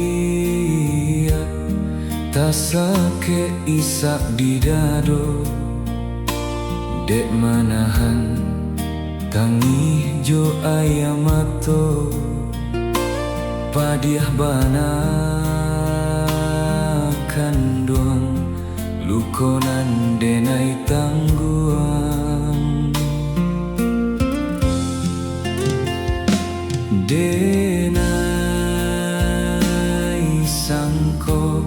Adia tasake isak didado dek manahan tangi jo ayamato padiah bana kandung lukonan denai tangguang denai sangko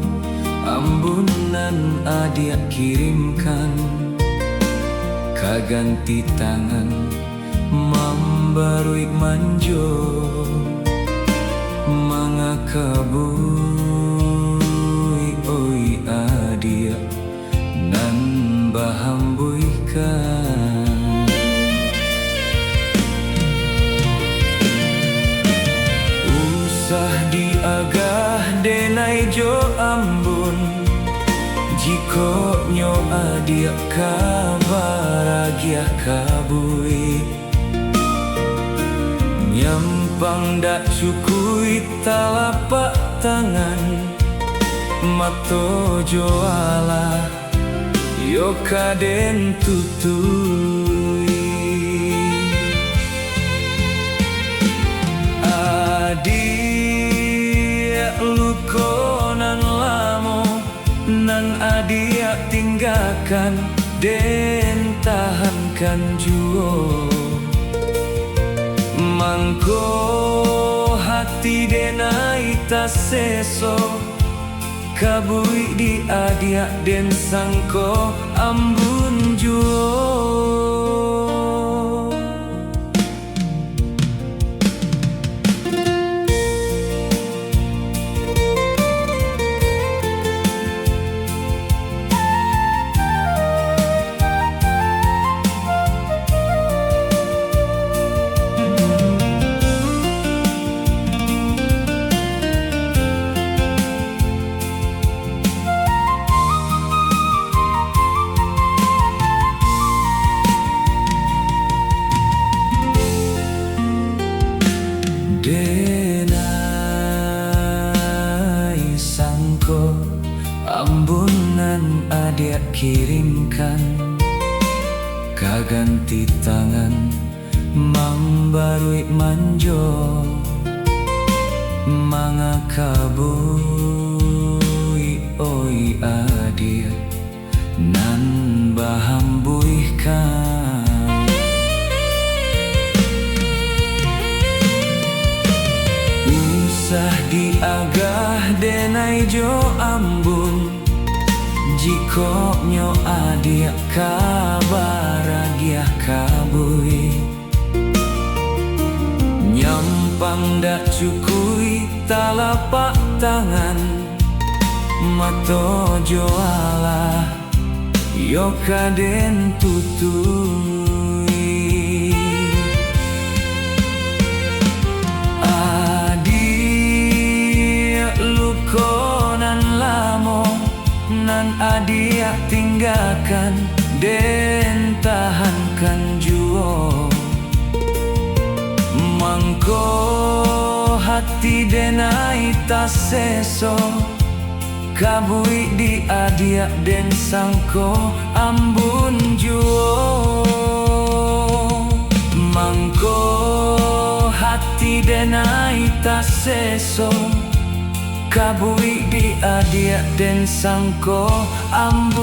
ambunan adia kirimkan kaganti tangan mambarui manjo mangakabui oi adia nan bahambuikan usah diagah denai jo ambun jiko nyo adia kabaragiah kabui nyampang dak cukui talapak tangan mato jo ala yo kaden tutui adia lukonan lamo nan adia tinggalkan den tahankan juo mangko hati denai taseso kabui di adia den sangko ambun juo denai sangko ambunan adia kirimkan kaganti tangan mambarui manjo mangakabui oi adia nan bahambuikan usah diagah denai jo ambun jiko nyo adia kabaragiah kabui nyampang dak cukui talapak tangan mato jo ala yo kaden tutui lukonan lamo nan adia tinggalkan den tahankan juo mangko hati denai taseso kabui di adia den sangko ambun juo mangko hati denai taseso kabui di adia den sangko ambun